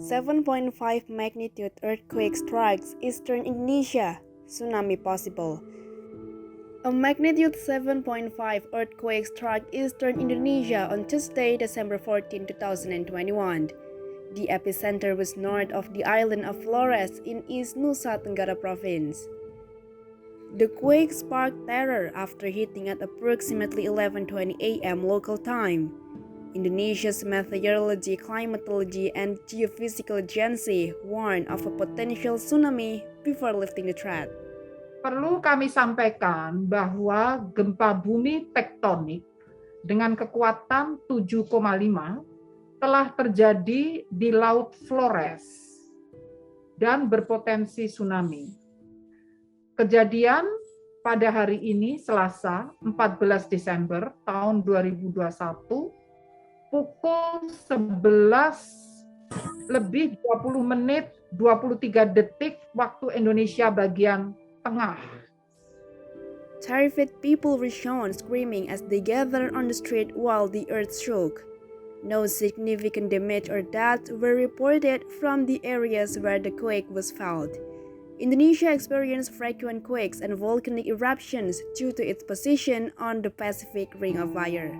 7.5 magnitude earthquake strikes eastern Indonesia. Tsunami possible. A magnitude 7.5 earthquake struck eastern Indonesia on Tuesday, December 14, 2021. The epicenter was north of the island of Flores in East Nusa Tenggara province. The quake sparked terror after hitting at approximately 11:20 a.m. local time. Indonesia's Meteorology, Climatology, and Geophysical Agency warned of a potential tsunami before lifting the threat. Perlu kami sampaikan bahwa gempa bumi tektonik dengan kekuatan 7,5 telah terjadi di Laut Flores dan berpotensi tsunami. Kejadian pada hari ini Selasa 14 Desember tahun 2021 pukul 11:20 23 detik waktu Indonesia bagian tengah. Terrified people were shown screaming as they gathered on the street while the earth shook. No significant damage or deaths were reported from the areas where the quake was felt. Indonesia experienced frequent quakes and volcanic eruptions due to its position on the Pacific Ring of Fire.